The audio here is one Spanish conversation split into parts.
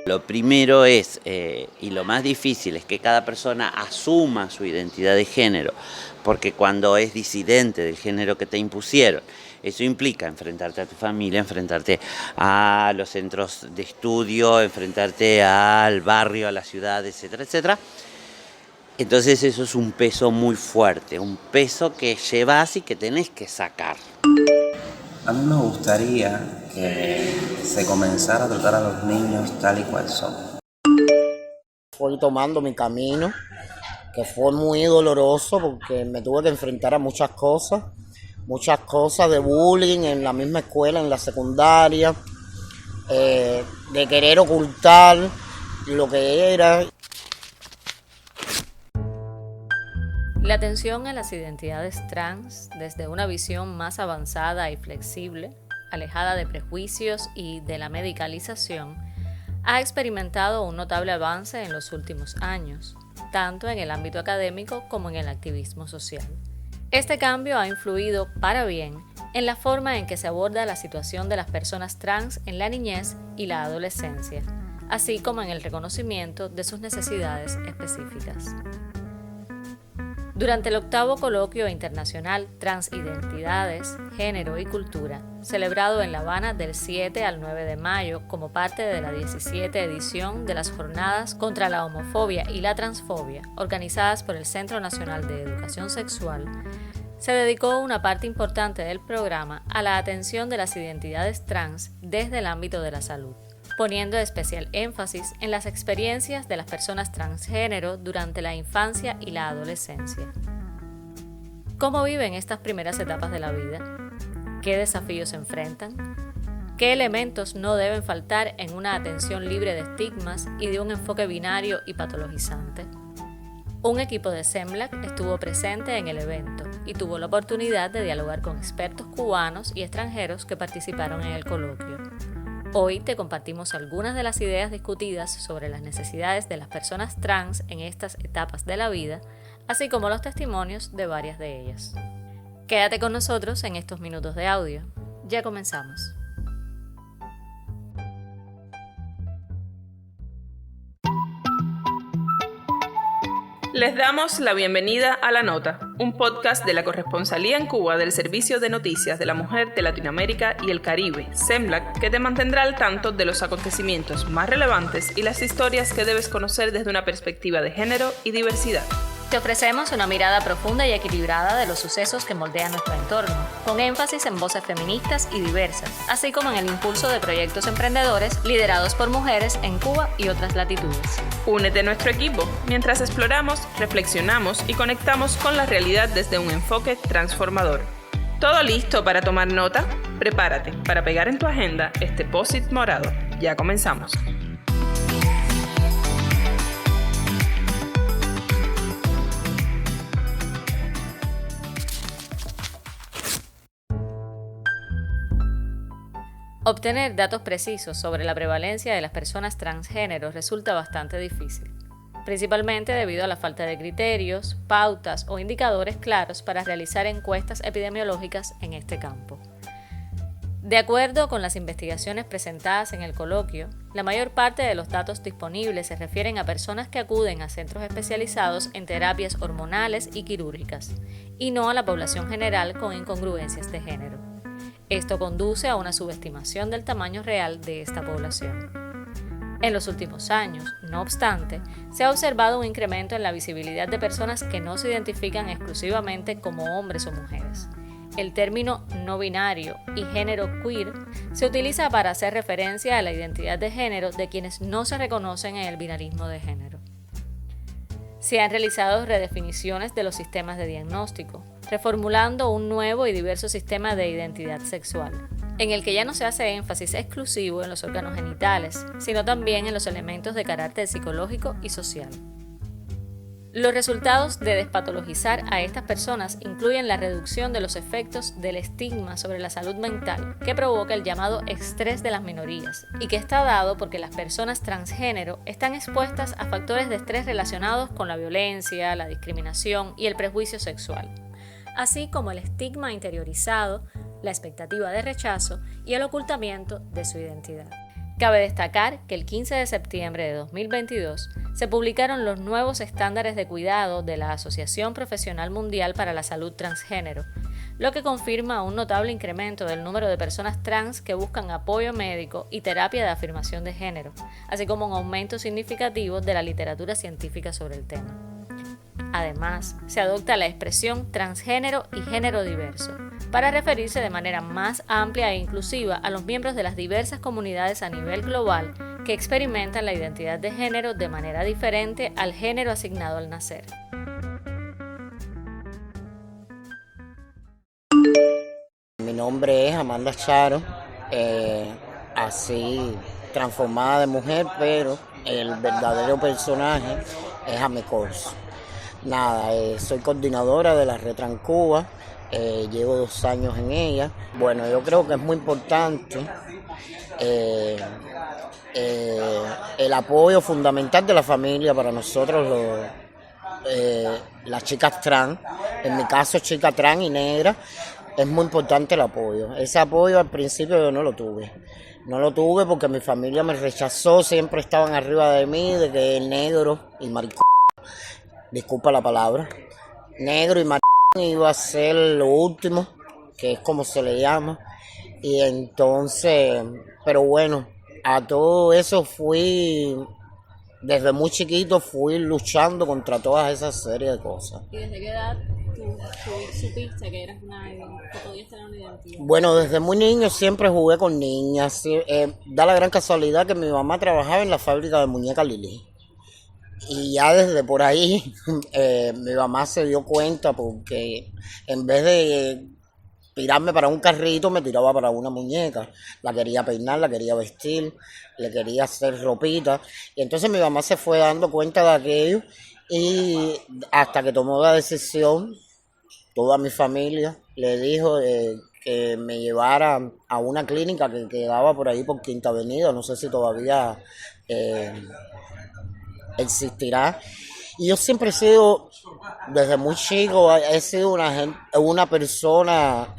Lo primero es, y lo más difícil, es que cada persona asuma su identidad de género, porque cuando es disidente del género que te impusieron, eso implica enfrentarte a tu familia, enfrentarte a los centros de estudio, enfrentarte al barrio, a la ciudad, etcétera, etcétera. Entonces eso es un peso muy fuerte, un peso que llevas y que tenés que sacar. A mí me gustaría que se comenzara a tratar a los niños tal y cual son. Fui tomando mi camino, que fue muy doloroso porque me tuve que enfrentar a muchas cosas de bullying en la misma escuela, en la secundaria, de querer ocultar lo que era. La atención a las identidades trans, desde una visión más avanzada y flexible, alejada de prejuicios y de la medicalización, ha experimentado un notable avance en los últimos años, tanto en el ámbito académico como en el activismo social. Este cambio ha influido para bien en la forma en que se aborda la situación de las personas trans en la niñez y la adolescencia, así como en el reconocimiento de sus necesidades específicas. Durante el 8º Coloquio Internacional Transidentidades, Género y Cultura, celebrado en La Habana del 7 al 9 de mayo como parte de la 17ª edición de las Jornadas contra la Homofobia y la Transfobia, organizadas por el Centro Nacional de Educación Sexual, se dedicó una parte importante del programa a la atención de las identidades trans desde el ámbito de la salud, poniendo especial énfasis en las experiencias de las personas transgénero durante la infancia y la adolescencia. ¿Cómo viven estas primeras etapas de la vida? ¿Qué desafíos se enfrentan? ¿Qué elementos no deben faltar en una atención libre de estigmas y de un enfoque binario y patologizante? Un equipo de SEMLAC estuvo presente en el evento y tuvo la oportunidad de dialogar con expertos cubanos y extranjeros que participaron en el coloquio. Hoy te compartimos algunas de las ideas discutidas sobre las necesidades de las personas trans en estas etapas de la vida, así como los testimonios de varias de ellas. Quédate con nosotros en estos minutos de audio. Ya comenzamos. Les damos la bienvenida a La Nota, un podcast de la corresponsalía en Cuba del Servicio de Noticias de la Mujer de Latinoamérica y el Caribe, SEMLAC, que te mantendrá al tanto de los acontecimientos más relevantes y las historias que debes conocer desde una perspectiva de género y diversidad. Te ofrecemos una mirada profunda y equilibrada de los sucesos que moldean nuestro entorno, con énfasis en voces feministas y diversas, así como en el impulso de proyectos emprendedores liderados por mujeres en Cuba y otras latitudes. Únete a nuestro equipo mientras exploramos, reflexionamos y conectamos con la realidad desde un enfoque transformador. ¿Todo listo para tomar nota? Prepárate para pegar en tu agenda este post-it morado. Ya comenzamos. Obtener datos precisos sobre la prevalencia de las personas transgénero resulta bastante difícil, principalmente debido a la falta de criterios, pautas o indicadores claros para realizar encuestas epidemiológicas en este campo. De acuerdo con las investigaciones presentadas en el coloquio, la mayor parte de los datos disponibles se refieren a personas que acuden a centros especializados en terapias hormonales y quirúrgicas, y no a la población general con incongruencias de género. Esto conduce a una subestimación del tamaño real de esta población. En los últimos años, no obstante, se ha observado un incremento en la visibilidad de personas que no se identifican exclusivamente como hombres o mujeres. El término no binario y género queer se utiliza para hacer referencia a la identidad de género de quienes no se reconocen en el binarismo de género. Se han realizado redefiniciones de los sistemas de diagnóstico, reformulando un nuevo y diverso sistema de identidad sexual, en el que ya no se hace énfasis exclusivo en los órganos genitales, sino también en los elementos de carácter psicológico y social. Los resultados de despatologizar a estas personas incluyen la reducción de los efectos del estigma sobre la salud mental que provoca el llamado estrés de las minorías y que está dado porque las personas transgénero están expuestas a factores de estrés relacionados con la violencia, la discriminación y el prejuicio sexual, así como el estigma interiorizado, la expectativa de rechazo y el ocultamiento de su identidad. Cabe destacar que el 15 de septiembre de 2022 se publicaron los nuevos estándares de cuidado de la Asociación Profesional Mundial para la Salud Transgénero, lo que confirma un notable incremento del número de personas trans que buscan apoyo médico y terapia de afirmación de género, así como un aumento significativo de la literatura científica sobre el tema. Además, se adopta la expresión transgénero y género diverso, para referirse de manera más amplia e inclusiva a los miembros de las diversas comunidades a nivel global que experimentan la identidad de género de manera diferente al género asignado al nacer. Mi nombre es Amanda Charo, así transformada de mujer, pero el verdadero personaje es Ame Corso. Soy coordinadora de la Red Transcuba, llevo 2 años en ella. Bueno, yo creo que es muy importante el apoyo fundamental de la familia para nosotros las chicas trans, en mi caso chica trans y negra, es muy importante el apoyo. Ese apoyo al principio yo no lo tuve porque mi familia me rechazó, siempre estaban arriba de mí, de que el negro y maricón, disculpa la palabra, negro y maricón iba a ser lo último, que es como se le llama, y entonces, pero bueno, a todo eso desde muy chiquito fui luchando contra todas esas series de cosas. ¿Y desde qué edad tú supiste que eras que podías tener una identidad? Bueno, desde muy niño siempre jugué con niñas. Da la gran casualidad que mi mamá trabajaba en la fábrica de muñecas Lili. Y ya desde por ahí mi mamá se dio cuenta porque en vez de tirarme para un carrito me tiraba para una muñeca. La quería peinar, la quería vestir, le quería hacer ropita. Y entonces mi mamá se fue dando cuenta de aquello y hasta que tomó la decisión, toda mi familia le dijo que me llevara a una clínica que quedaba por ahí por Quinta Avenida, no sé si todavía existirá. Y yo siempre he sido, desde muy chico, he sido una persona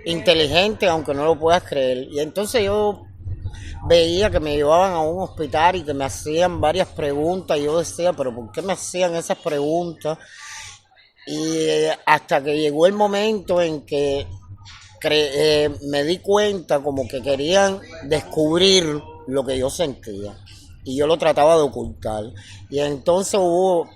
inteligente, aunque no lo puedas creer. Y entonces yo veía que me llevaban a un hospital y que me hacían varias preguntas. Y yo decía, pero ¿por qué me hacían esas preguntas? Y hasta que llegó el momento en que me di cuenta como que querían descubrir lo que yo sentía. Y yo lo trataba de ocultar. Y entonces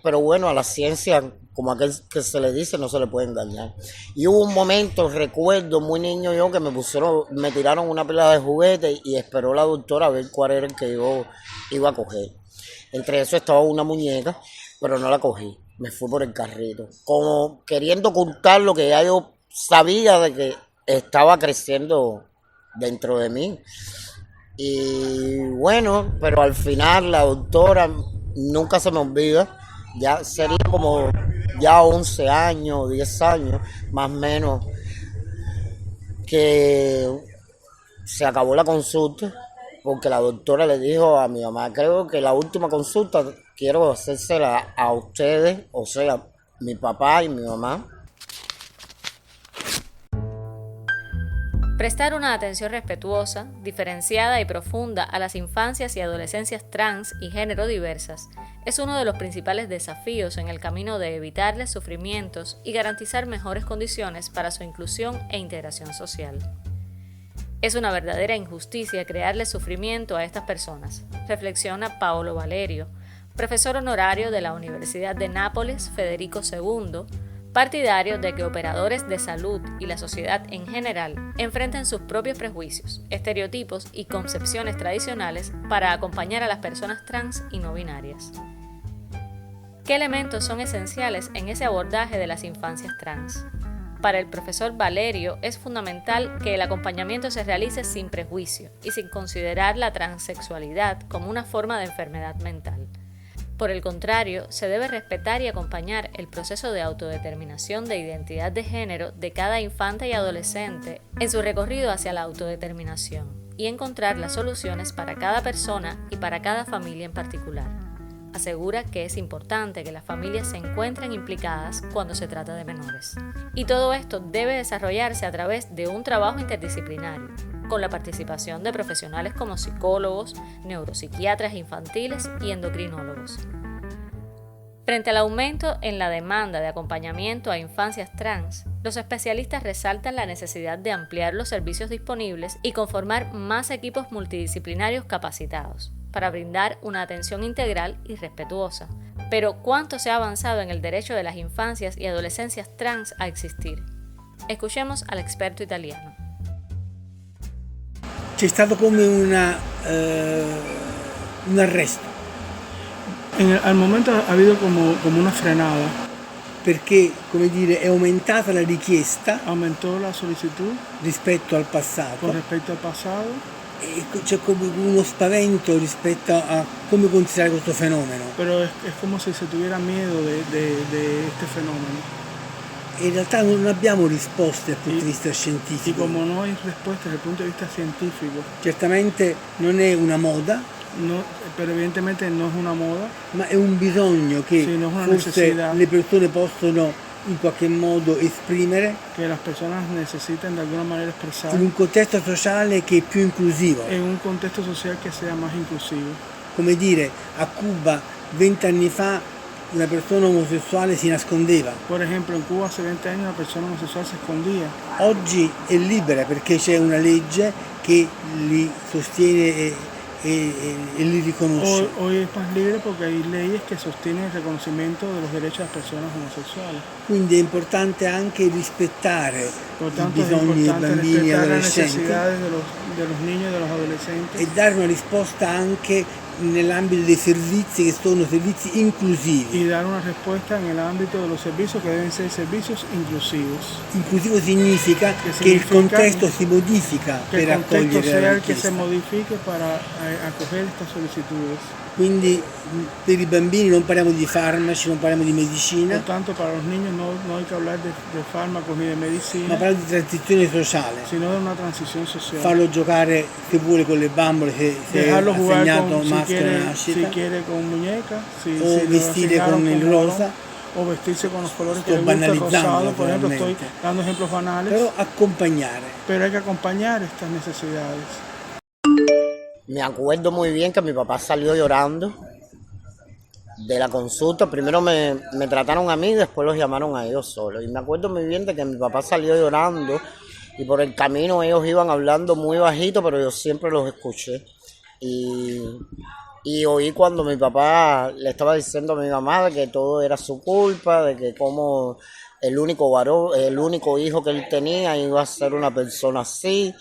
pero bueno, a la ciencia, como aquel que se le dice, no se le puede engañar. Y hubo un momento, recuerdo, muy niño yo, que me tiraron una pila de juguetes y esperó la doctora a ver cuál era el que yo iba a coger. Entre eso estaba una muñeca, pero no la cogí. Me fui por el carrito, como queriendo ocultar lo que ya yo sabía de que estaba creciendo dentro de mí. Y bueno, pero al final la doctora nunca se me olvida, ya sería como ya 11 años, 10 años, más o menos, que se acabó la consulta, porque la doctora le dijo a mi mamá, creo que la última consulta quiero hacérsela a ustedes, o sea, mi papá y mi mamá. Prestar una atención respetuosa, diferenciada y profunda a las infancias y adolescencias trans y género diversas es uno de los principales desafíos en el camino de evitarles sufrimientos y garantizar mejores condiciones para su inclusión e integración social. Es una verdadera injusticia crearles sufrimiento a estas personas, reflexiona Paolo Valerio, profesor honorario de la Universidad de Nápoles Federico II, partidario de que operadores de salud y la sociedad en general enfrenten sus propios prejuicios, estereotipos y concepciones tradicionales para acompañar a las personas trans y no binarias. ¿Qué elementos son esenciales en ese abordaje de las infancias trans? Para el profesor Valerio es fundamental que el acompañamiento se realice sin prejuicio y sin considerar la transexualidad como una forma de enfermedad mental. Por el contrario, se debe respetar y acompañar el proceso de autodeterminación de identidad de género de cada infante y adolescente en su recorrido hacia la autodeterminación y encontrar las soluciones para cada persona y para cada familia en particular. Asegura que es importante que las familias se encuentren implicadas cuando se trata de menores. Y todo esto debe desarrollarse a través de un trabajo interdisciplinario, con la participación de profesionales como psicólogos, neuropsiquiatras infantiles y endocrinólogos. Frente al aumento en la demanda de acompañamiento a infancias trans, los especialistas resaltan la necesidad de ampliar los servicios disponibles y conformar más equipos multidisciplinarios capacitados para brindar una atención integral y respetuosa. Pero ¿cuánto se ha avanzado en el derecho de las infancias y adolescencias trans a existir? Escuchemos al experto italiano. C'è stato come un arresto. Al momento ha habido como una frenada. Perché, come dire, è aumentata la richiesta. Aumentó la solicitud rispetto al passato. Con respecto al pasado. E c'è come uno spavento rispetto a come considerare questo fenomeno. Pero es como si se tuviera miedo de este fenómeno. In realtà non abbiamo risposte dal punto di vista scientifico. Y como no hay respuestas desde el punto de vista científico. Certamente non è una moda. No, pero evidentemente no es una moda. Ma è un bisogno che sí, no es una forse necesidad. Le persone possono in qualche modo esprimere. Que las personas necesitan de alguna manera expresar. In un contesto sociale che è più inclusivo. En un contexto social que sea más inclusivo. Come dire, a Cuba 20 anni fa una persona omosessuale si nascondeva. Por ejemplo, en Cuba hace 20 años una persona homosexual se escondía. Oggi è libera perché c'è una legge che li sostiene e li riconosce. Hoy es más libre porque hay leyes que sostienen el reconocimiento de los derechos de las personas homosexuales. Quindi è importante anche rispettare i bisogni dei bambini e adolescenti. Las necesidades de los niños y de los adolescentes. E dare una risposta anche nell'ambito dei servizi che sono servizi inclusivi. Y dar una respuesta en el ámbito de los servicios que deben ser servicios inclusivos. Inclusivo significa che il contesto si modifica per accogliere la richiesta. Que se modifique para acoger estas solicitudes. Quindi per i bambini non parliamo di farmaci, non parliamo di medicina. Por tanto, para los niños no hay que hablar de fármacos ni de medicina. Ma parliamo di transizione sociale. Sino de una transición social. Farlo giocare se vuole con le bambole, se è assegnato maschio alla nascita. Si quiere con muñeca, o vestire con il rosa. O vestirse con los colores que le gusta, rosado, por ejemplo, estoy dando ejemplos banales. Pero acompañare. Pero hay que acompañar estas necesidades. Me acuerdo muy bien que mi papá salió llorando de la consulta. Primero me trataron a mí, después los llamaron a ellos solos. Y me acuerdo muy bien de que mi papá salió llorando y por el camino ellos iban hablando muy bajito, pero yo siempre los escuché. Y oí cuando mi papá le estaba diciendo a mi mamá de que todo era su culpa, de que como el único varón, el único hijo que él tenía iba a ser una persona así.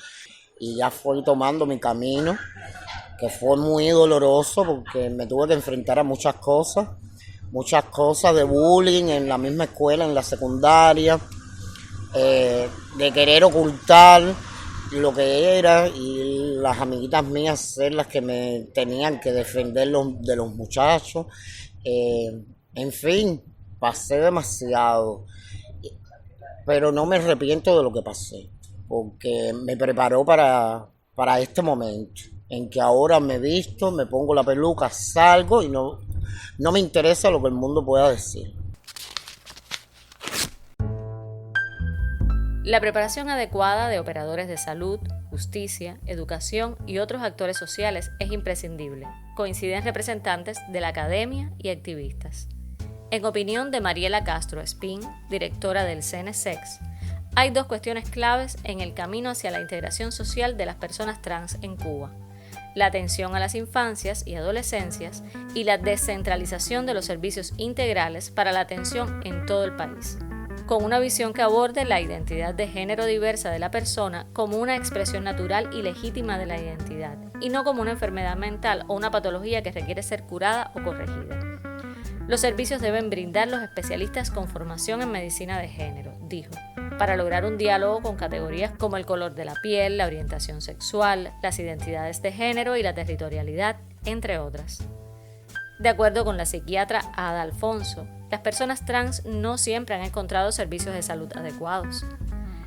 Y ya fui tomando mi camino, que fue muy doloroso porque me tuve que enfrentar a muchas cosas de bullying en la misma escuela, en la secundaria, de querer ocultar lo que era y las amiguitas mías ser las que me tenían que defender de los muchachos. En fin, pasé demasiado, pero no me arrepiento de lo que pasé, porque me preparó para este momento, en que ahora me visto, me pongo la peluca, salgo y no me interesa lo que el mundo pueda decir. La preparación adecuada de operadores de salud, justicia, educación y otros actores sociales es imprescindible. Coinciden representantes de la academia y activistas. En opinión de Mariela Castro Espín, directora del CNSEX, hay dos cuestiones claves en el camino hacia la integración social de las personas trans en Cuba: la atención a las infancias y adolescencias y la descentralización de los servicios integrales para la atención en todo el país, con una visión que aborde la identidad de género diversa de la persona como una expresión natural y legítima de la identidad, y no como una enfermedad mental o una patología que requiere ser curada o corregida. Los servicios deben brindar los especialistas con formación en medicina de género, dijo, para lograr un diálogo con categorías como el color de la piel, la orientación sexual, las identidades de género y la territorialidad, entre otras. De acuerdo con la psiquiatra Ada Alfonso, las personas trans no siempre han encontrado servicios de salud adecuados.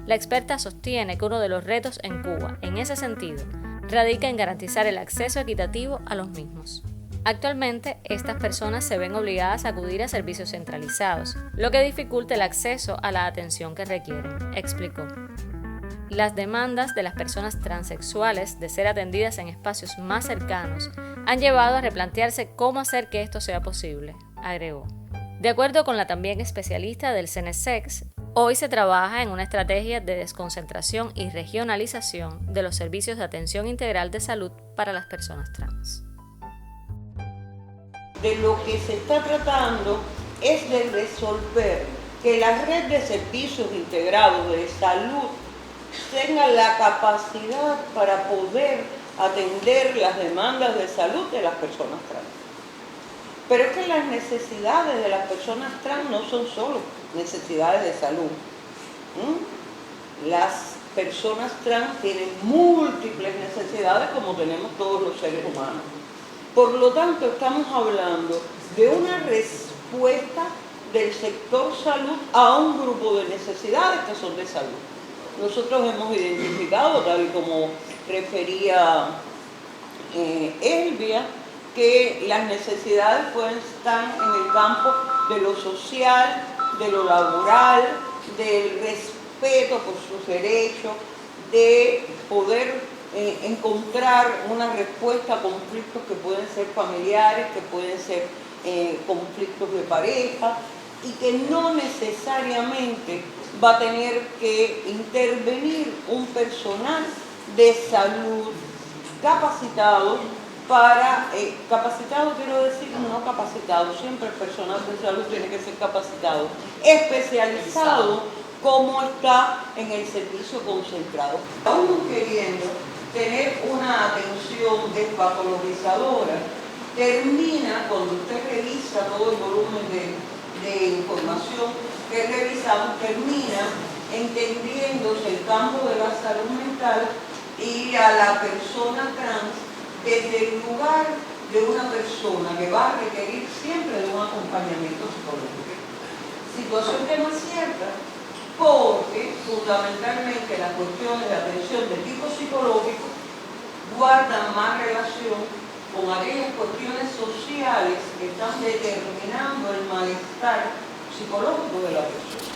La experta sostiene que uno de los retos en Cuba, en ese sentido, radica en garantizar el acceso equitativo a los mismos. Actualmente, estas personas se ven obligadas a acudir a servicios centralizados, lo que dificulta el acceso a la atención que requieren, explicó. Las demandas de las personas transexuales de ser atendidas en espacios más cercanos han llevado a replantearse cómo hacer que esto sea posible, agregó. De acuerdo con la también especialista del CENESEX, hoy se trabaja en una estrategia de desconcentración y regionalización de los servicios de atención integral de salud para las personas trans. De lo que se está tratando es de resolver que la red de servicios integrados de salud tenga la capacidad para poder atender las demandas de salud de las personas trans. Pero es que las necesidades de las personas trans no son solo necesidades de salud. Las personas trans tienen múltiples necesidades como tenemos todos los seres humanos. Por lo tanto, estamos hablando de una respuesta del sector salud a un grupo de necesidades que son de salud. Nosotros hemos identificado, tal y como refería Elvia, que las necesidades pueden estar en el campo de lo social, de lo laboral, del respeto por sus derechos, de poder encontrar una respuesta a conflictos que pueden ser familiares, que pueden ser conflictos de pareja, y que no necesariamente va a tener que intervenir un personal de salud capacitado capacitado quiero decir, no capacitado, siempre el personal de salud tiene que ser capacitado, especializado como está en el servicio concentrado. Aún queriendo tener una atención despatologizadora, termina, cuando usted revisa todo el volumen de información que revisamos, termina entendiéndose el campo de la salud mental y a la persona trans desde el lugar de una persona que va a requerir siempre de un acompañamiento psicológico. Situación que no es cierta, porque fundamentalmente las cuestiones de atención de tipo psicológico guardan más relación con aquellas cuestiones sociales que están determinando el malestar psicológico de la persona.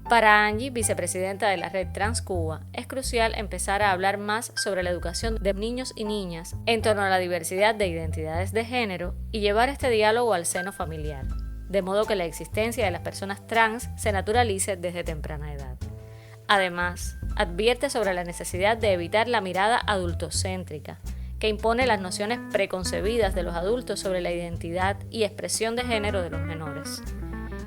Para Angie, vicepresidenta de la Red Trans Cuba, es crucial empezar a hablar más sobre la educación de niños y niñas en torno a la diversidad de identidades de género y llevar este diálogo al seno familiar, de modo que la existencia de las personas trans se naturalice desde temprana edad. Además, advierte sobre la necesidad de evitar la mirada adultocéntrica, que impone las nociones preconcebidas de los adultos sobre la identidad y expresión de género de los menores.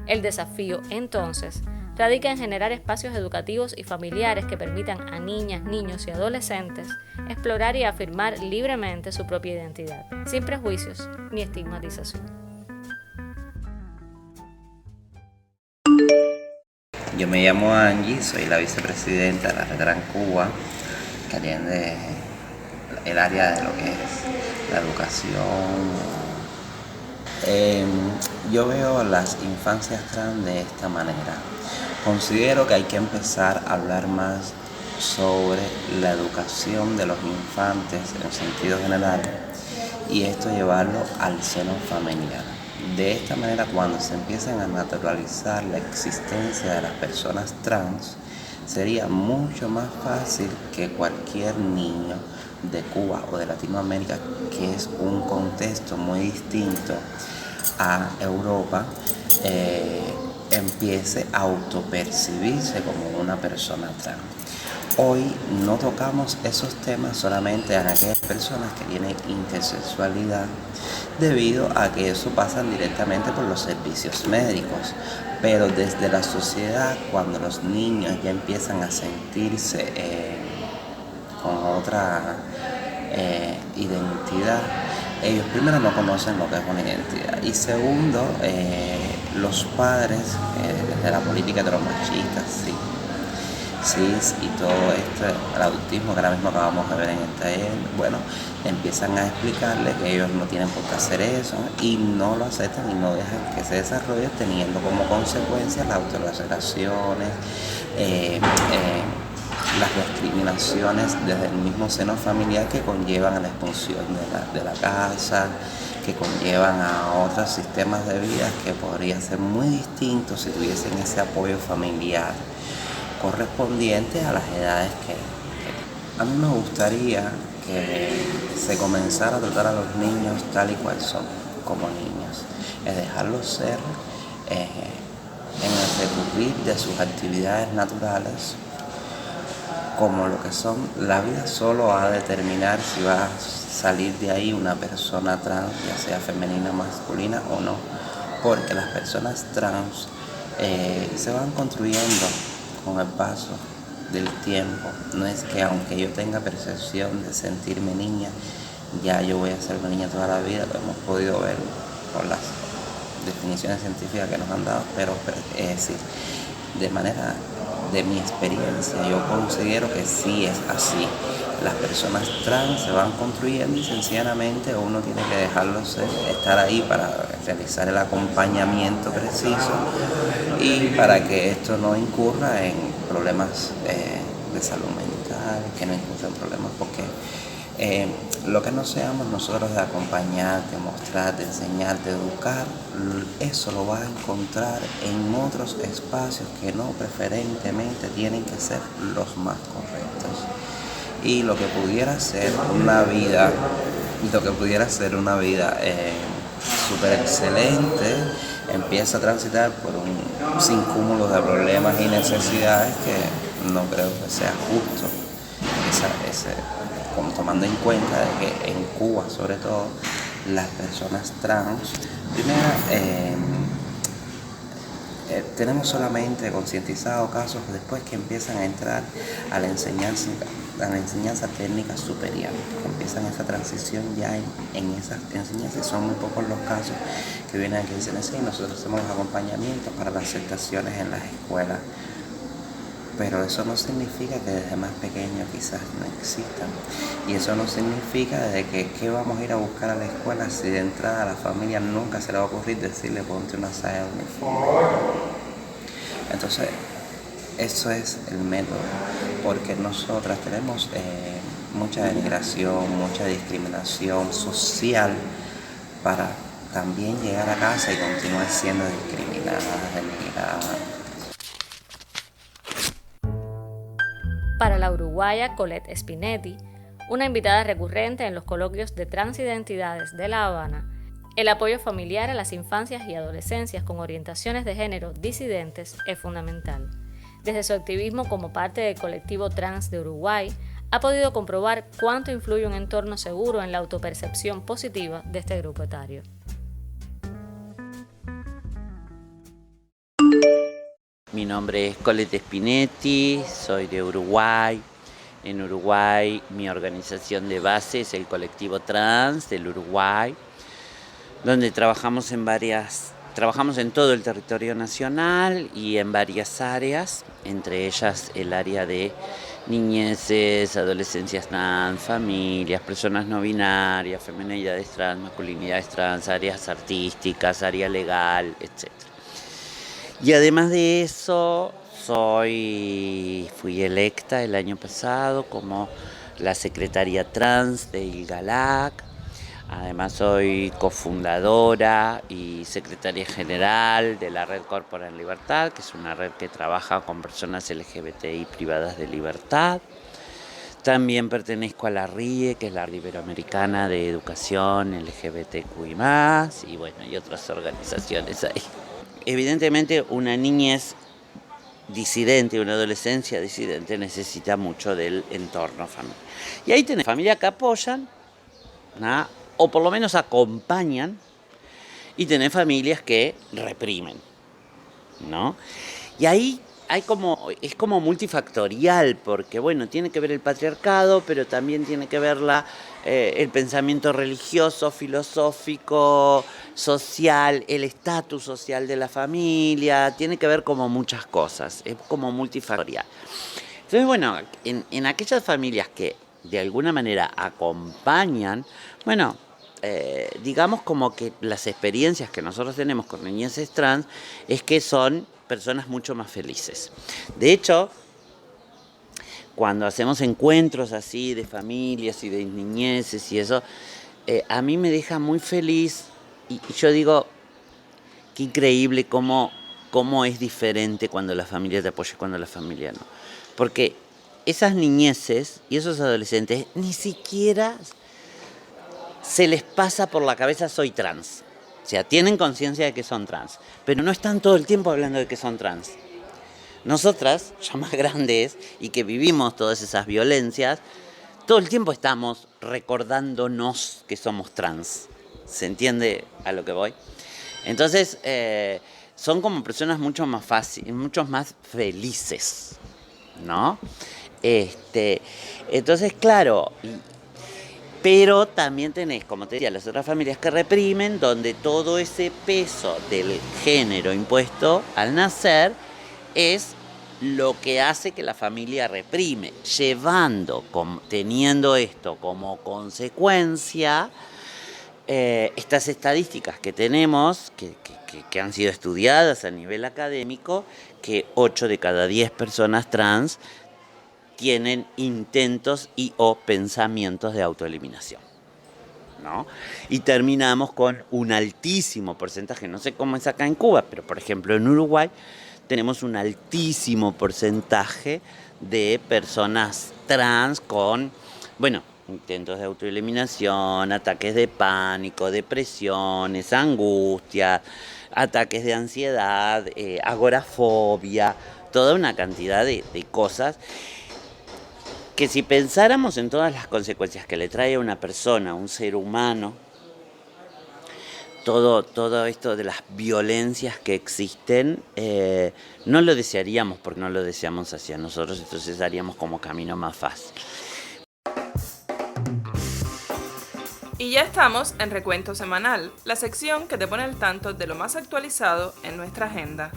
El desafío, entonces, radica en generar espacios educativos y familiares que permitan a niñas, niños y adolescentes explorar y afirmar libremente su propia identidad, sin prejuicios ni estigmatización. Yo me llamo Angie, soy la vicepresidenta de la Red Trans Cuba, que atiende el área de lo que es la educación. Yo veo las infancias trans de esta manera. Considero que hay que empezar a hablar más sobre la educación de los infantes en sentido general y esto llevarlo al seno familiar. De esta manera, cuando se empiezan a naturalizar la existencia de las personas trans, sería mucho más fácil que cualquier niño de Cuba o de Latinoamérica, que es un contexto muy distinto a Europa, empiece a autopercibirse como una persona trans. Hoy no tocamos esos temas solamente a aquellas personas que tienen intersexualidad, debido a que eso pasa directamente por los servicios médicos. Pero desde la sociedad, cuando los niños ya empiezan a sentirse con otra identidad, ellos primero no conocen lo que es una identidad y segundo, los padres desde la política heteromachista, cis y todo esto, el autismo que ahora mismo acabamos de ver en el taller, bueno, empiezan a explicarles que ellos no tienen por qué hacer eso y no lo aceptan y no dejan que se desarrolle, teniendo como consecuencia las autorelaciones, las discriminaciones desde el mismo seno familiar que conllevan a la expulsión de la casa, que conllevan a otros sistemas de vida que podrían ser muy distintos si tuviesen ese apoyo familiar correspondiente a las edades que a mí me gustaría que se comenzara a tratar a los niños tal y cual son, como niños, es dejarlos ser en el recurrir de sus actividades naturales como lo que son. La vida solo va a determinar si va a salir de ahí una persona trans, ya sea femenina o masculina o no, porque las personas trans se van construyendo con el paso del tiempo. No es que aunque yo tenga percepción de sentirme niña, ya yo voy a ser una niña toda la vida. Lo hemos podido ver por las definiciones científicas que nos han dado, pero sí, de manera de mi experiencia, yo considero que sí es así. Las personas trans se van construyendo y sencillamente uno tiene que dejarlos ser, estar ahí para realizar el acompañamiento preciso y para que esto no incurra en problemas de salud mental, que no incurra en problemas, porque lo que no seamos nosotros de acompañar, de mostrar, de enseñar, de educar, eso lo vas a encontrar en otros espacios que no preferentemente tienen que ser los más correctos. Y lo que pudiera ser una vida, súper excelente, empieza a transitar por un sincúmulo de problemas y necesidades que no creo que sea justo. Tomando en cuenta de que en Cuba, sobre todo, las personas trans, primero, tenemos solamente concientizados casos después que empiezan a entrar a la enseñanza técnica superior, que empiezan esa transición ya en esas enseñanzas. Son muy pocos los casos que vienen aquí en CNC y nosotros hacemos los acompañamientos para las aceptaciones en las escuelas. Pero eso no significa que desde más pequeño quizás no existan. Y eso no significa de que ¿qué vamos a ir a buscar a la escuela si de entrada a la familia nunca se le va a ocurrir decirle ponte una saya uniforme? Entonces, eso es el método, porque nosotras tenemos mucha denigración, mucha discriminación social para también llegar a casa y continuar siendo discriminadas, denigradas. Para la uruguaya Colette Spinetti, una invitada recurrente en los coloquios de transidentidades de La Habana, el apoyo familiar a las infancias y adolescencias con orientaciones de género disidentes es fundamental. Desde su activismo como parte del colectivo trans de Uruguay, ha podido comprobar cuánto influye un entorno seguro en la autopercepción positiva de este grupo etario. Mi nombre es Colette Spinetti, soy de Uruguay. En Uruguay mi organización de base es el colectivo trans del Uruguay, donde trabajamos en todo el territorio nacional y en varias áreas, entre ellas el área de niñeces, adolescencias trans, familias, personas no binarias, feminidades trans, masculinidades trans, áreas artísticas, área legal, etc. Y además de eso, fui electa el año pasado como la secretaria trans de ILGALAC. Además soy cofundadora y secretaria general de la Red Corporal Libertad, que es una red que trabaja con personas LGBTI privadas de libertad. También pertenezco a la RIE, que es la Iberoamericana de Educación LGBTQI+, y bueno, y otras organizaciones ahí. Evidentemente una niñez disidente, una adolescencia disidente necesita mucho del entorno familiar. Y ahí tenés familias que apoyan, ¿no?, o por lo menos acompañan, y tenés familias que reprimen, ¿no? Y ahí es como multifactorial, porque bueno, tiene que ver el patriarcado, pero también tiene que ver el pensamiento religioso, filosófico, social, el estatus social de la familia, tiene que ver como muchas cosas, es como multifactorial. Entonces, bueno, en aquellas familias que de alguna manera acompañan, bueno, digamos como que las experiencias que nosotros tenemos con niñeces trans es que son personas mucho más felices. De hecho, cuando hacemos encuentros así de familias y de niñeces y eso, a mí me deja muy feliz y yo digo, qué increíble cómo es diferente cuando la familia te apoya y cuando la familia no. Porque esas niñeces y esos adolescentes ni siquiera se les pasa por la cabeza soy trans. O sea, tienen conciencia de que son trans, pero no están todo el tiempo hablando de que son trans. Nosotras, ya más grandes y que vivimos todas esas violencias, todo el tiempo estamos recordándonos que somos trans. ¿Se entiende a lo que voy? Entonces, son como personas mucho más fáciles, mucho más felices, ¿no? Entonces, claro, pero también tenés, como te decía, las otras familias que reprimen, donde todo ese peso del género impuesto al nacer es lo que hace que la familia reprime, teniendo esto como consecuencia, estas estadísticas que tenemos, que han sido estudiadas a nivel académico, que 8 de cada 10 personas trans tienen intentos y o pensamientos de autoeliminación, ¿no? Y terminamos con un altísimo porcentaje, no sé cómo es acá en Cuba, pero por ejemplo en Uruguay tenemos un altísimo porcentaje de personas trans con, intentos de autoeliminación, ataques de pánico, depresiones, angustia, ataques de ansiedad, agorafobia, toda una cantidad de cosas que si pensáramos en todas las consecuencias que le trae a una persona, a un ser humano, todo esto de las violencias que existen, no lo desearíamos porque no lo deseamos hacia nosotros, entonces haríamos como camino más fácil. Y ya estamos en Recuento Semanal, la sección que te pone al tanto de lo más actualizado en nuestra agenda.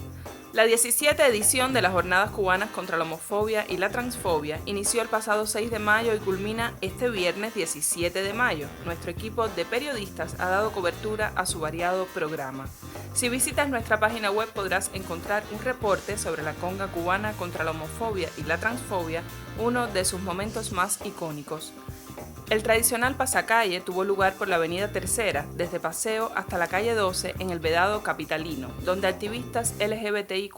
La 17 edición de las Jornadas Cubanas contra la Homofobia y la Transfobia inició el pasado 6 de mayo y culmina este viernes 17 de mayo. Nuestro equipo de periodistas ha dado cobertura a su variado programa. Si visitas nuestra página web podrás encontrar un reporte sobre la conga cubana contra la homofobia y la transfobia, uno de sus momentos más icónicos. El tradicional pasacalle tuvo lugar por la avenida Tercera, desde Paseo hasta la calle 12 en el Vedado capitalino, donde activistas LGBTIQ+,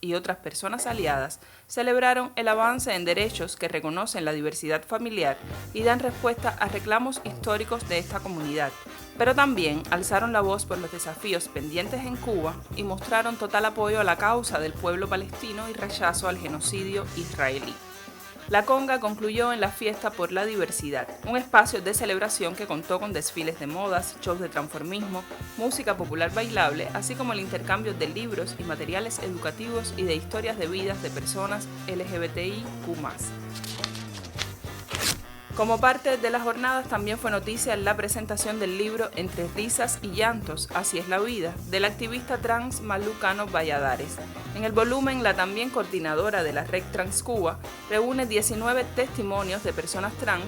y otras personas aliadas celebraron el avance en derechos que reconocen la diversidad familiar y dan respuesta a reclamos históricos de esta comunidad, pero también alzaron la voz por los desafíos pendientes en Cuba y mostraron total apoyo a la causa del pueblo palestino y rechazo al genocidio israelí. La conga concluyó en la Fiesta por la Diversidad, un espacio de celebración que contó con desfiles de modas, shows de transformismo, música popular bailable, así como el intercambio de libros y materiales educativos y de historias de vidas de personas LGBTIQ+. Como parte de las jornadas también fue noticia la presentación del libro Entre risas y llantos, así es la vida, del activista trans Malú Cano Valladares. En el volumen, la también coordinadora de la Red Trans Cuba reúne 19 testimonios de personas trans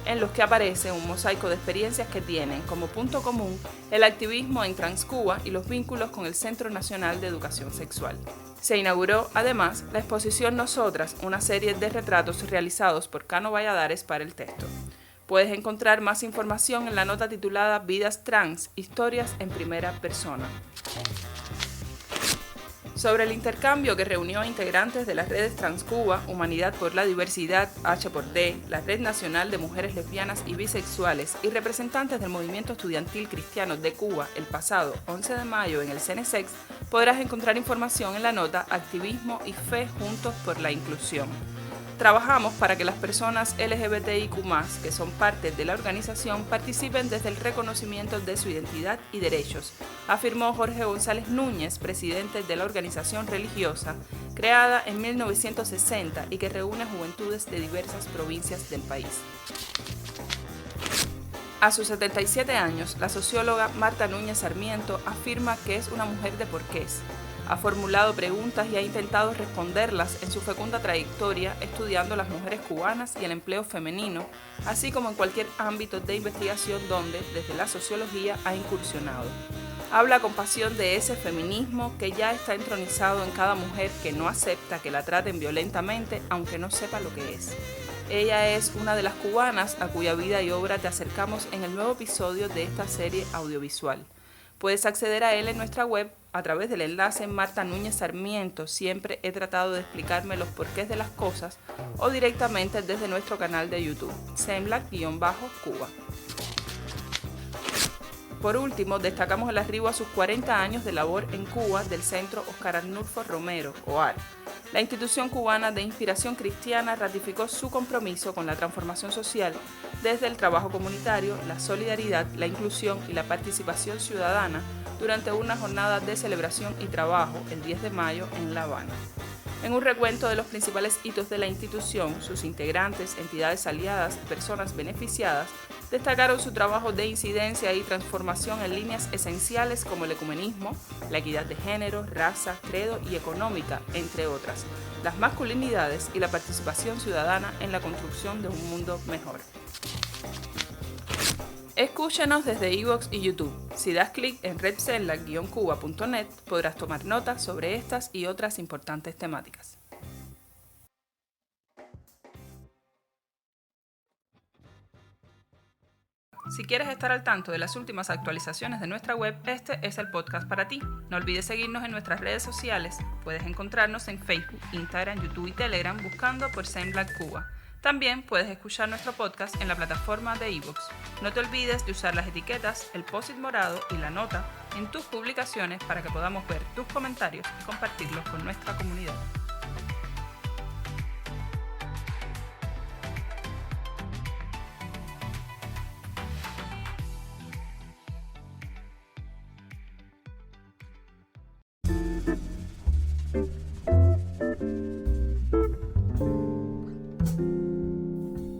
en los que aparece un mosaico de experiencias que tienen como punto común el activismo en Transcuba y los vínculos con el Centro Nacional de Educación Sexual. Se inauguró, además, la exposición Nosotras, una serie de retratos realizados por Cano Valladares para el texto. Puedes encontrar más información en la nota titulada Vidas Trans, Historias en Primera Persona. Sobre el intercambio que reunió a integrantes de las redes Transcuba, Humanidad por la Diversidad, H+D, la Red Nacional de Mujeres Lesbianas y Bisexuales y representantes del Movimiento Estudiantil Cristiano de Cuba el pasado 11 de mayo en el CNSEX, podrás encontrar información en la nota Activismo y Fe Juntos por la Inclusión. Trabajamos para que las personas LGBTIQ+, que son parte de la organización, participen desde el reconocimiento de su identidad y derechos, afirmó Jorge González Núñez, presidente de la organización religiosa, creada en 1960 y que reúne juventudes de diversas provincias del país. A sus 77 años, la socióloga Marta Núñez Sarmiento afirma que es una mujer de porqués. Ha formulado preguntas y ha intentado responderlas en su fecunda trayectoria estudiando las mujeres cubanas y el empleo femenino, así como en cualquier ámbito de investigación donde, desde la sociología, ha incursionado. Habla con pasión de ese feminismo que ya está entronizado en cada mujer que no acepta que la traten violentamente, aunque no sepa lo que es. Ella es una de las cubanas a cuya vida y obra te acercamos en el nuevo episodio de esta serie audiovisual. Puedes acceder a él en nuestra web a través del enlace Marta Núñez Sarmiento. Siempre he tratado de explicarme los porqués de las cosas, o directamente desde nuestro canal de YouTube, Semlac_Cuba. Por último, destacamos el arribo a sus 40 años de labor en Cuba del Centro Óscar Arnulfo Romero, OAR. La institución cubana de inspiración cristiana ratificó su compromiso con la transformación social desde el trabajo comunitario, la solidaridad, la inclusión y la participación ciudadana durante una jornada de celebración y trabajo el 10 de mayo en La Habana. En un recuento de los principales hitos de la institución, sus integrantes, entidades aliadas y personas beneficiadas destacaron su trabajo de incidencia y transformación en líneas esenciales como el ecumenismo, la equidad de género, raza, credo y económica, entre otras, las masculinidades y la participación ciudadana en la construcción de un mundo mejor. Escúchanos desde iVoox y YouTube. Si das clic en redsemlac-cuba.net podrás tomar notas sobre estas y otras importantes temáticas. Si quieres estar al tanto de las últimas actualizaciones de nuestra web, este es el podcast para ti. No olvides seguirnos en nuestras redes sociales. Puedes encontrarnos en Facebook, Instagram, YouTube y Telegram buscando por Semlac Cuba. También puedes escuchar nuestro podcast en la plataforma de iVoox. No te olvides de usar las etiquetas, el post-it morado y la nota en tus publicaciones para que podamos ver tus comentarios y compartirlos con nuestra comunidad.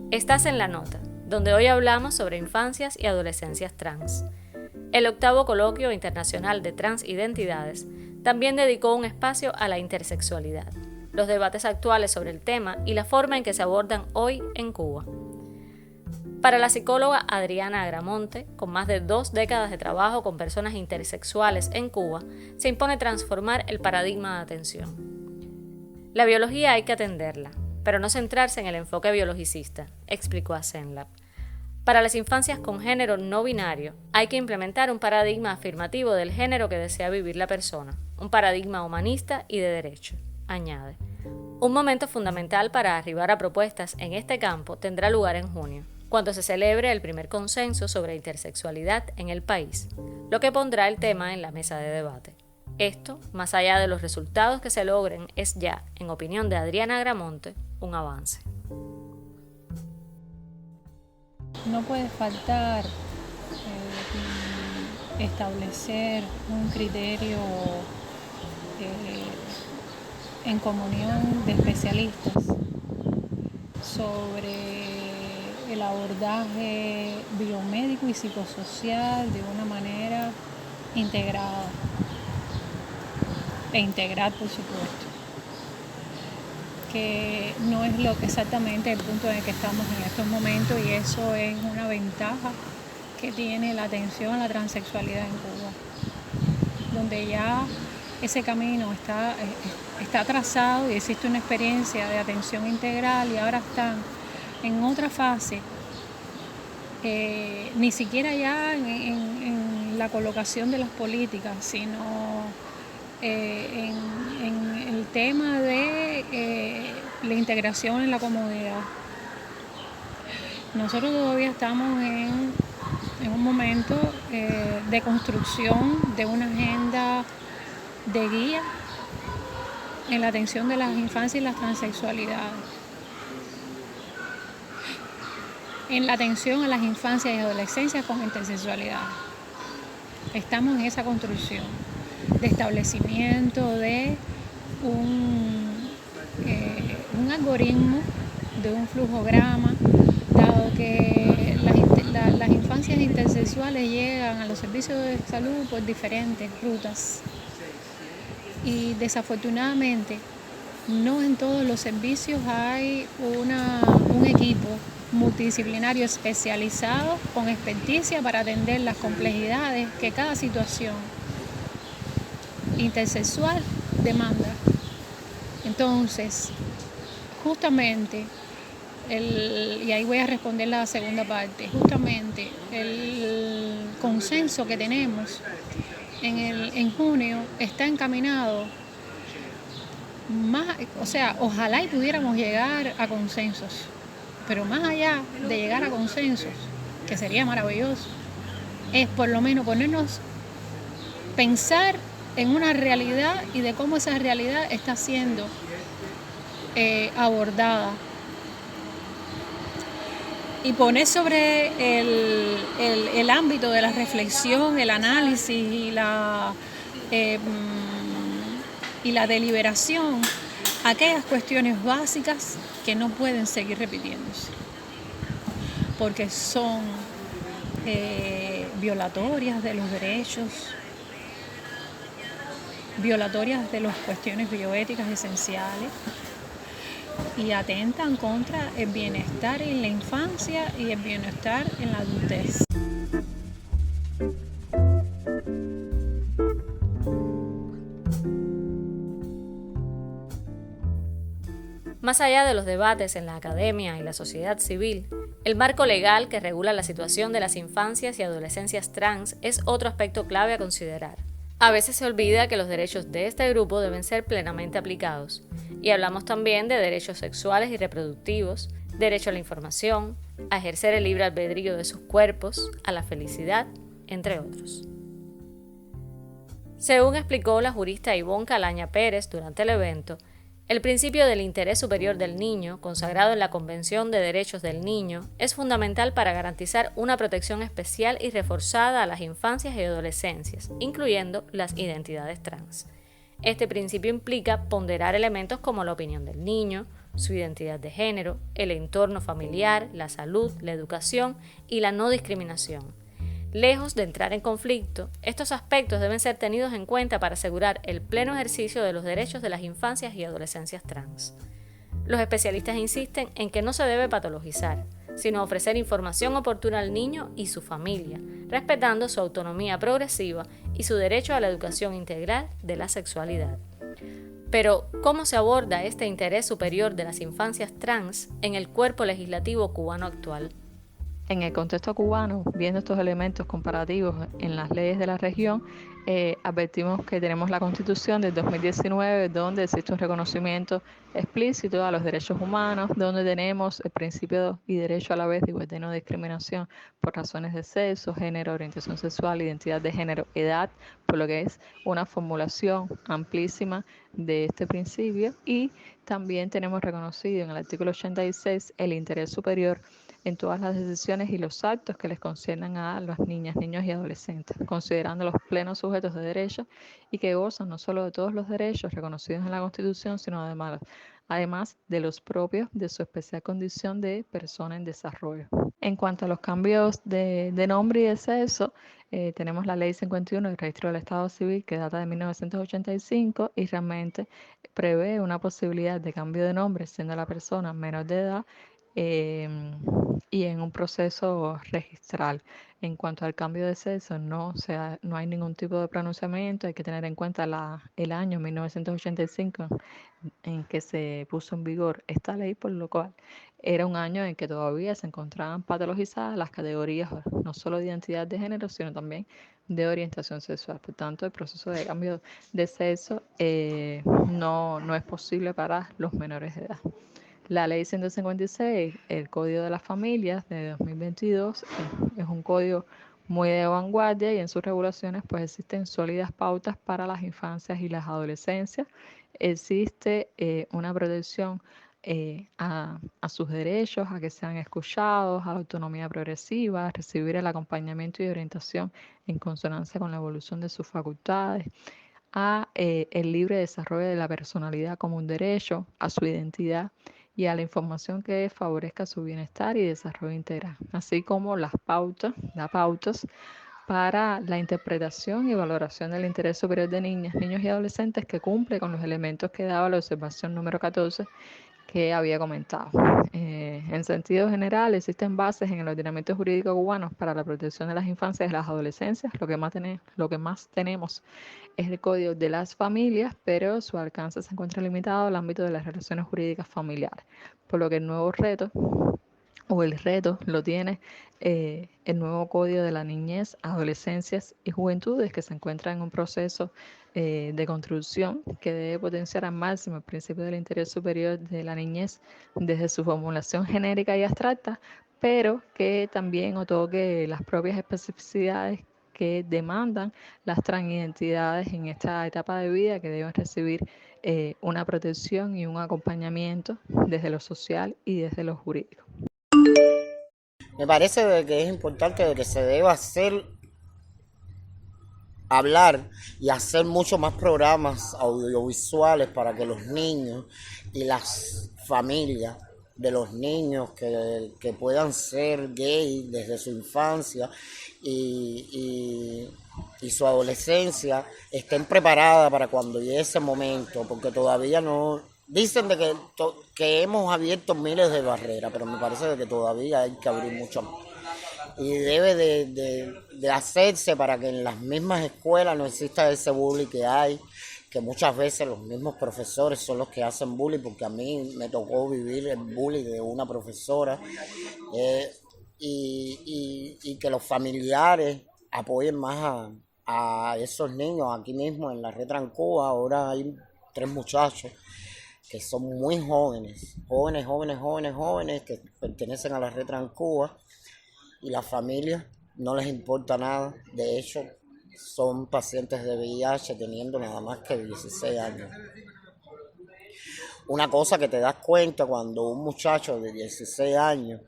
Estás en La Nota, donde hoy hablamos sobre infancias y adolescencias trans. El 8º Coloquio Internacional de Transidentidades también dedicó un espacio a la intersexualidad, los debates actuales sobre el tema y la forma en que se abordan hoy en Cuba. Para la psicóloga Adriana Agramonte, con más de 2 décadas de trabajo con personas intersexuales en Cuba, se impone transformar el paradigma de atención. La biología hay que atenderla, pero no centrarse en el enfoque biologicista, explicó a Semlac. Para las infancias con género no binario, hay que implementar un paradigma afirmativo del género que desea vivir la persona, un paradigma humanista y de derecho, añade. Un momento fundamental para arribar a propuestas en este campo tendrá lugar en junio, cuando se celebre el primer consenso sobre intersexualidad en el país, lo que pondrá el tema en la mesa de debate. Esto, más allá de los resultados que se logren, es ya, en opinión de Adriana Agramonte, un avance. No puede faltar establecer un criterio en comunión de especialistas sobre el abordaje biomédico y psicosocial de una manera integrada e integral, por supuesto, que no es lo que exactamente el punto en el que estamos en estos momentos, y eso es una ventaja que tiene la atención a la transexualidad en Cuba, donde ya ese camino está trazado y existe una experiencia de atención integral, y ahora están en otra fase, ni siquiera ya en la colocación de las políticas, sino en el tema de la integración en la comunidad. Nosotros todavía estamos en un momento de construcción de una agenda de guía en la atención de las infancias y las transexualidades, en la atención a las infancias y adolescencias con intersexualidad. Estamos en esa construcción de establecimiento de un algoritmo, de un flujograma, dado que las infancias intersexuales llegan a los servicios de salud por diferentes rutas, y desafortunadamente no en todos los servicios hay un equipo multidisciplinario especializado con experticia para atender las complejidades que cada situación intersexual demanda. Entonces, justamente y ahí voy a responder la segunda parte, justamente el consenso que tenemos en junio está encaminado más, o sea, ojalá y pudiéramos llegar a consensos, pero más allá de llegar a consensos, que sería maravilloso, es por lo menos pensar en una realidad y de cómo esa realidad está siendo abordada. Y poner sobre el ámbito de la reflexión, el análisis y la deliberación aquellas cuestiones básicas que no pueden seguir repitiéndose, porque son violatorias de los derechos, violatorias de las cuestiones bioéticas esenciales, y atentan contra el bienestar en la infancia y el bienestar en la adultez. Más allá de los debates en la academia y la sociedad civil, el marco legal que regula la situación de las infancias y adolescencias trans es otro aspecto clave a considerar. A veces se olvida que los derechos de este grupo deben ser plenamente aplicados, y hablamos también de derechos sexuales y reproductivos, derecho a la información, a ejercer el libre albedrío de sus cuerpos, a la felicidad, entre otros. Según explicó la jurista Ivonne Calaña Pérez durante el evento, el principio del interés superior del niño, consagrado en la Convención de Derechos del Niño, es fundamental para garantizar una protección especial y reforzada a las infancias y adolescencias, incluyendo las identidades trans. Este principio implica ponderar elementos como la opinión del niño, su identidad de género, el entorno familiar, la salud, la educación y la no discriminación. Lejos de entrar en conflicto, estos aspectos deben ser tenidos en cuenta para asegurar el pleno ejercicio de los derechos de las infancias y adolescencias trans. Los especialistas insisten en que no se debe patologizar, sino ofrecer información oportuna al niño y su familia, respetando su autonomía progresiva y su derecho a la educación integral de la sexualidad. Pero, ¿cómo se aborda este interés superior de las infancias trans en el cuerpo legislativo cubano actual? En el contexto cubano, viendo estos elementos comparativos en las leyes de la región, advertimos que tenemos la Constitución del 2019, donde existe un reconocimiento explícito a los derechos humanos, donde tenemos el principio y derecho a la vez de igualdad y no discriminación por razones de sexo, género, orientación sexual, identidad de género, edad, por lo que es una formulación amplísima de este principio. Y también tenemos reconocido en el artículo 86 el interés superior en todas las decisiones y los actos que les conciernan a las niñas, niños y adolescentes, considerando los plenos sujetos de derecho y que gozan no solo de todos los derechos reconocidos en la Constitución, sino además de los propios de su especial condición de persona en desarrollo. En cuanto a los cambios de nombre y de sexo, tenemos la Ley 51 del Registro del Estado Civil, que data de 1985 y realmente prevé una posibilidad de cambio de nombre siendo la persona menor de edad y en un proceso registral. En cuanto al cambio de sexo, no hay ningún tipo de pronunciamiento. Hay que tener en cuenta el año 1985 en que se puso en vigor esta ley, por lo cual era un año en que todavía se encontraban patologizadas las categorías no solo de identidad de género, sino también de orientación sexual. Por tanto, el proceso de cambio de sexo no es posible para los menores de edad. La Ley 156, el Código de las Familias de 2022, es un código muy de vanguardia y en sus regulaciones pues existen sólidas pautas para las infancias y las adolescencias. Existe una protección a sus derechos, a que sean escuchados, a la autonomía progresiva, a recibir el acompañamiento y orientación en consonancia con la evolución de sus facultades, a el libre desarrollo de la personalidad como un derecho, a su identidad y a la información que favorezca su bienestar y desarrollo integral, así como las pautas para la interpretación y valoración del interés superior de niñas, niños y adolescentes que cumple con los elementos que daba la observación número 14, que había comentado. En sentido general, existen bases en el ordenamiento jurídico cubano para la protección de las infancias y las adolescencias. Lo que más tenemos es el Código de las Familias, pero su alcance se encuentra limitado al ámbito de las relaciones jurídicas familiares, por lo que el nuevo reto o el reto lo tiene el nuevo Código de la Niñez, Adolescencias y Juventudes, que se encuentra en un proceso de construcción que debe potenciar al máximo el principio del interés superior de la niñez desde su formulación genérica y abstracta, pero que también otorgue las propias especificidades que demandan las transidentidades en esta etapa de vida, que deben recibir una protección y un acompañamiento desde lo social y desde lo jurídico. Me parece de que es importante de que se deba hablar y hacer mucho más programas audiovisuales para que los niños y las familias de los niños que puedan ser gay desde su infancia y su adolescencia estén preparadas para cuando llegue ese momento, porque todavía no. Dicen de que hemos abierto miles de barreras, pero me parece de que todavía hay que abrir mucho más. Y debe de hacerse para que en las mismas escuelas no exista ese bullying que hay, que muchas veces los mismos profesores son los que hacen bullying, porque a mí me tocó vivir el bullying de una profesora, y que los familiares apoyen más a esos niños. Aquí mismo en la Retrancoa ahora hay 3 muchachos que son muy jóvenes, que pertenecen a la Retrancoa, y las familias no les importa nada. De hecho, son pacientes de VIH teniendo nada más que 16 años. Una cosa que te das cuenta cuando un muchacho de 16 años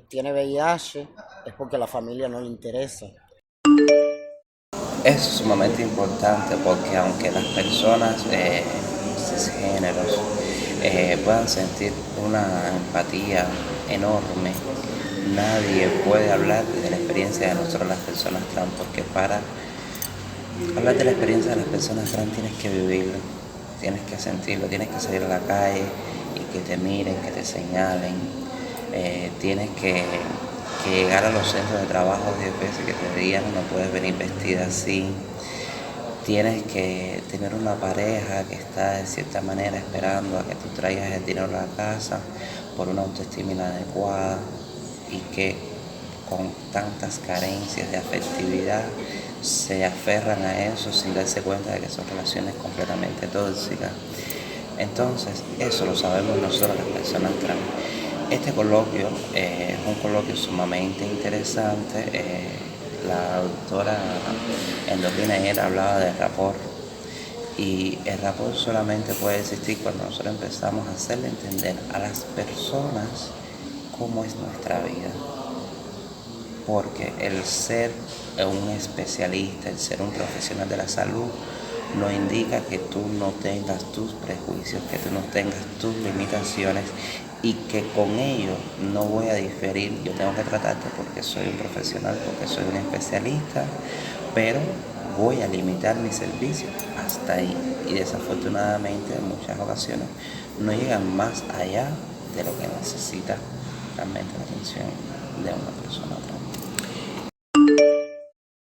tiene VIH es porque a la familia no le interesa. Es sumamente importante porque aunque las personas cisgéneros puedan sentir una empatía enorme, nadie puede hablar de la experiencia de nosotros las personas trans, porque para hablar de la experiencia de las personas trans tienes que vivirlo, tienes que sentirlo, tienes que salir a la calle y que te miren, que te señalen, tienes que llegar a los centros de trabajo 10 veces que te digan no puedes venir vestida así. Tienes que tener una pareja que está de cierta manera esperando a que tú traigas el dinero a la casa por una autoestima inadecuada, y que con tantas carencias de afectividad se aferran a eso sin darse cuenta de que son relaciones completamente tóxicas. Entonces, eso lo sabemos nosotros las personas trans. Este coloquio es un coloquio sumamente interesante. La doctora Endocrina ayer hablaba del rapport, y el rapport solamente puede existir cuando nosotros empezamos a hacerle entender a las personas cómo es nuestra vida, porque el ser un especialista, el ser un profesional de la salud no indica que tú no tengas tus prejuicios, que tú no tengas tus limitaciones, y que con ello no voy a diferir. Yo tengo que tratarte porque soy un profesional, porque soy un especialista, pero voy a limitar mi servicio hasta ahí. Y desafortunadamente en muchas ocasiones no llegan más allá de lo que necesita realmente la atención de una persona trans.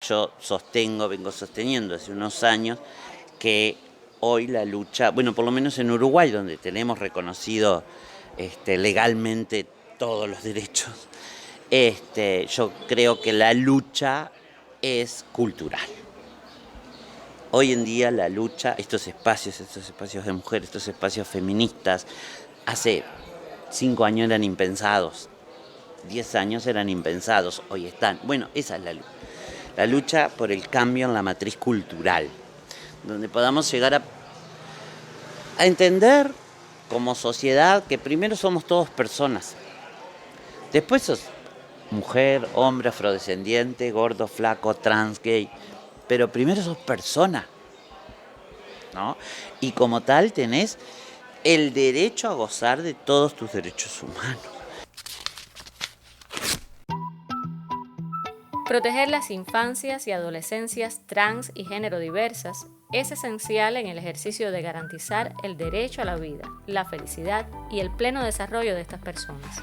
Yo vengo sosteniendo hace unos años que hoy la lucha, bueno, por lo menos en Uruguay, donde tenemos reconocido legalmente todos los derechos, yo creo que la lucha es cultural. Hoy en día la lucha, estos espacios de mujeres, estos espacios feministas, hace 5 años eran impensados, 10 años eran impensados, hoy están. Bueno, esa es la lucha. La lucha por el cambio en la matriz cultural, donde podamos llegar a entender como sociedad que primero somos todos personas. Después sos mujer, hombre, afrodescendiente, gordo, flaco, trans, gay. Pero primero sos persona, ¿no? Y como tal tenés el derecho a gozar de todos tus derechos humanos. Proteger las infancias y adolescencias trans y género diversas es esencial en el ejercicio de garantizar el derecho a la vida, la felicidad y el pleno desarrollo de estas personas.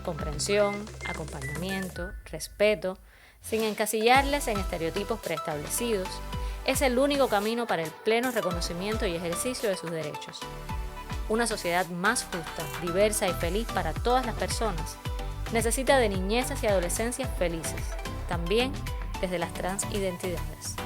Comprensión, acompañamiento, respeto, sin encasillarles en estereotipos preestablecidos, es el único camino para el pleno reconocimiento y ejercicio de sus derechos. Una sociedad más justa, diversa y feliz para todas las personas necesita de niñeces y adolescencias felices, también desde las transidentidades.